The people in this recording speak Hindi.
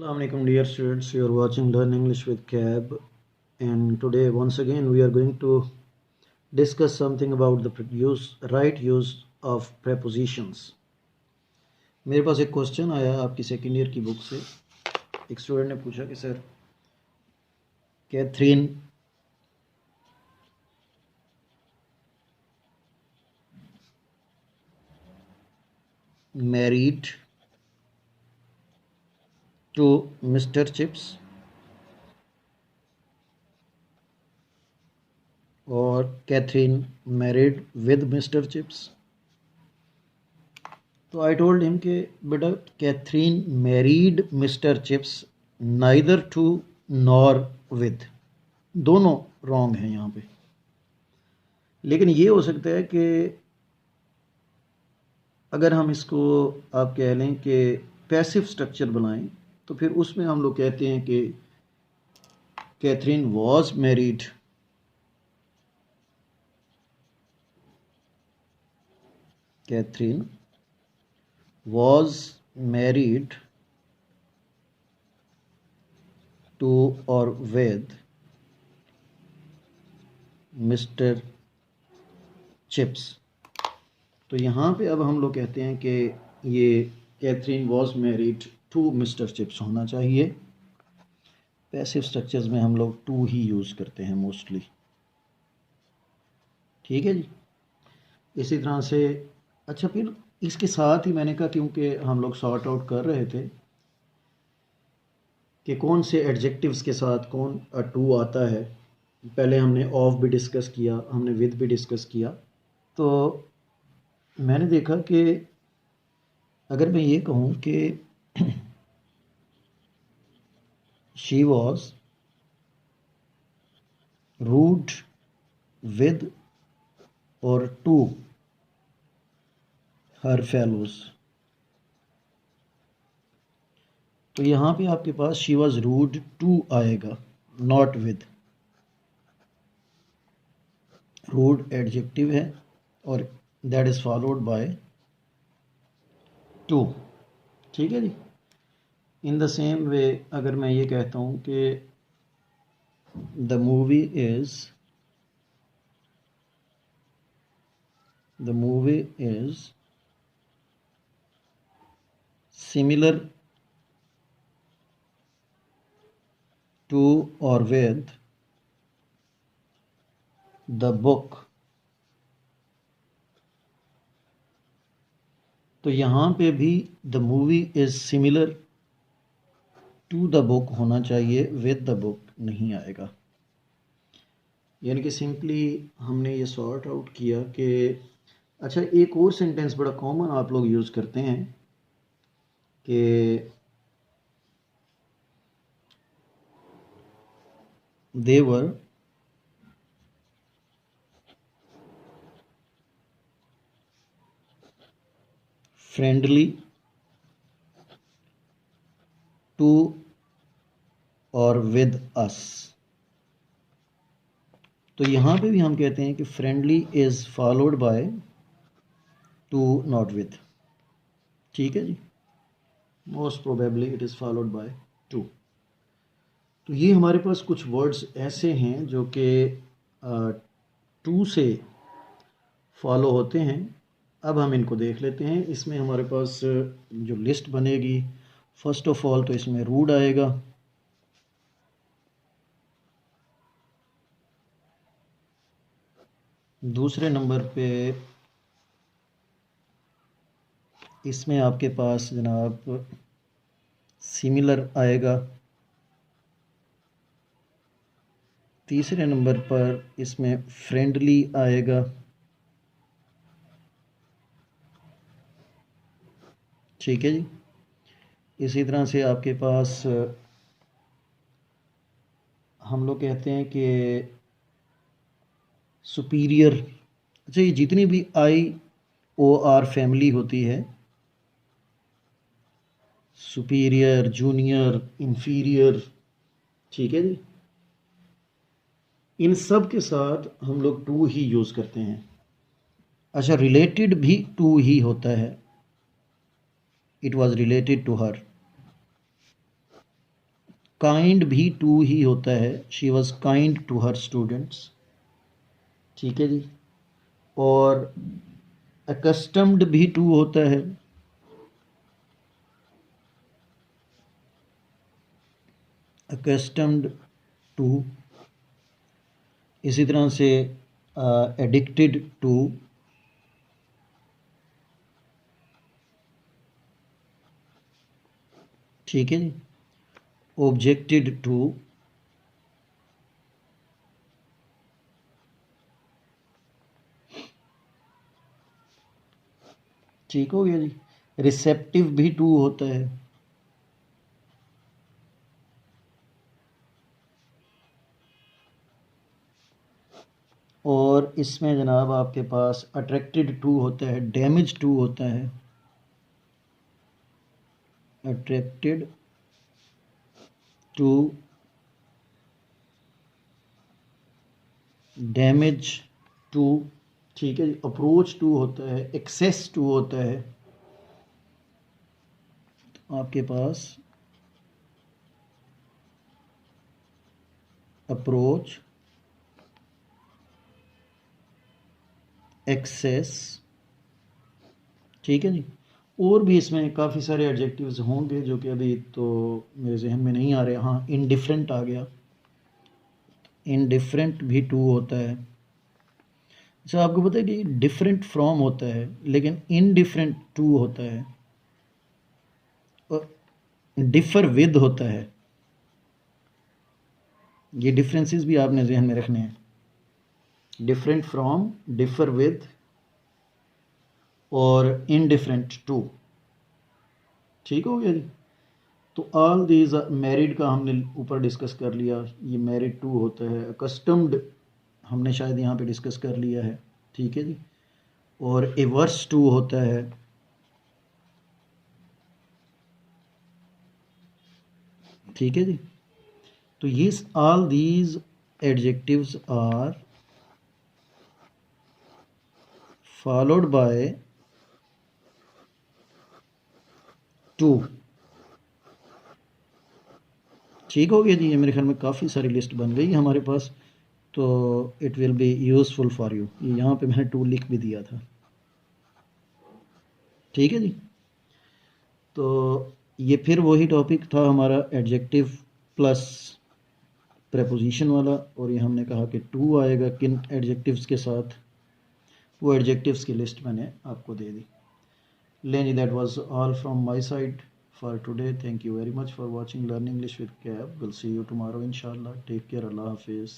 Assalamu alaikum dear students, you are watching Learn English with Cab, and today once again we are going to discuss something about the right use of prepositions. मेरे पास एक क्वेश्चन आया आपकी सेकेंड ईयर की बुक से। एक स्टूडेंट ने पूछा कि sir Catherine married to Mr. Chips or Catherine married with Mr. Chips. तो आई टोल्ड हिम कि बेटा Catherine married Mr Chips neither to nor with, दोनों रॉन्ग हैं यहाँ पे। लेकिन ये हो सकता है कि अगर हम इसको आप कह लें कि पैसिव स्ट्रक्चर बनाएं तो फिर उसमें हम लोग कहते हैं कि Catherine was married Catherine was married to or with Mr. Chips। तो यहाँ पे अब हम लोग कहते हैं कि ये Catherine was married to Mr. Chips होना चाहिए। पैसिव स्ट्रक्चर्स में हम लोग टू ही यूज़ करते हैं मोस्टली। ठीक है जी। इसी तरह से अच्छा, फिर इसके साथ ही मैंने कहा, क्योंकि हम लोग सॉर्ट आउट कर रहे थे कि कौन से एडजेक्टिव्स के साथ कौन टू आता है। पहले हमने ऑफ भी डिस्कस किया, हमने विद भी डिस्कस किया। तो मैंने देखा कि अगर मैं ये कहूँ कि शी वॉज रूड विद और टू हर फेलोज, तो यहाँ पे आपके पास शी वॉज रूड टू आएगा, नॉट विद। रूड एडजेक्टिव है और that is followed by to. ठीक है जी। इन द सेम वे अगर मैं ये कहता हूँ कि the movie is similar to or with the book, तो यहाँ पे भी the movie is similar to the book होना चाहिए, विद द बुक नहीं आएगा। यानी कि सिंपली हमने ये सॉर्ट आउट किया कि अच्छा, एक और सेंटेंस बड़ा कॉमन आप लोग यूज़ करते हैं कि they were friendly to or with us। तो यहाँ पे भी हम कहते हैं कि friendly is followed by to, not with. ठीक है जी। Most probably it is followed by to. तो ये हमारे पास कुछ वर्ड्स ऐसे हैं जो कि टू से फॉलो होते हैं। अब हम इनको देख लेते हैं। इसमें हमारे पास जो लिस्ट बनेगी, फर्स्ट ऑफ ऑल तो इसमें रूड आएगा, दूसरे नंबर पे इसमें आपके पास जनाब सिमिलर आएगा, तीसरे नंबर पर इसमें फ्रेंडली आएगा, ठीक है जी। इसी तरह से आपके पास हम लोग कहते हैं कि सुपीरियर। अच्छा, ये जितनी भी IOR फैमिली होती है, सुपीरियर, जूनियर, इंफीरियर, ठीक है जी, इन सब के साथ हम लोग टू ही यूज़ करते हैं। अच्छा, रिलेटेड भी टू ही होता है, it was related to her. Kind भी टू ही होता है, she was kind to her students, ठीक है जी। और अकस्टम्ड भी टू होता है, अकस्टम्ड टू। इसी तरह से एडिक्टेड टू, ठीक है जी। ऑब्जेक्टेड टू, ठीक हो गया जी। रिसेप्टिव भी टू होता है, और इसमें जनाब आपके पास अट्रैक्टेड टू होता है, डैमेज टू होता है, अट्रैक्टेड टू, डैमेज टू, ठीक है जी। अप्रोच टू होता है, एक्सेस टू होता है। आपके पास अप्रोच, एक्सेस, ठीक है जी। और भी इसमें काफ़ी सारे एडजेक्टिव्स होंगे जो कि अभी तो मेरे जहन में नहीं आ रहे। हाँ, इनडिफरेंट आ गया, इनडिफरेंट भी टू होता है। अच्छा, आपको पता है कि डिफरेंट फ्रॉम होता है लेकिन इनडिफरेंट टू होता है, और डिफर विद होता है। ये डिफरेंसेस भी आपने जहन में रखने हैं, डिफरेंट फ्रॉम, डिफर विद और इनडिफरेंट टू, ठीक हो गया जी। तो ऑल दीज मैरिड का हमने ऊपर डिस्कस कर लिया, ये मैरिड टू होता है। अकस्टम्ड हमने शायद यहाँ पे डिस्कस कर लिया है, ठीक है जी। और एवर्स टू होता है, ठीक है जी। तो ये all these adjectives are followed by to, ठीक हो गया जी। ये मेरे ख्याल में काफ़ी सारी लिस्ट बन गई हमारे पास, तो it will be useful for you. ये यहाँ पे मैंने टू लिख भी दिया था, ठीक है जी। तो ये फिर वही टॉपिक था हमारा, एडजेक्टिव प्लस प्रेपोजिशन वाला। और ये हमने कहा कि टू आएगा किन एडजेक्टिव्स के साथ, वो एडजेक्टिव्स की लिस्ट मैंने आपको दे दी। लेनी that was all from my side for today. Thank you very much for watching learn English with cab. Will see you tomorrow इंशाल्लाह। टेक केयर, अल्लाह हाफिज़।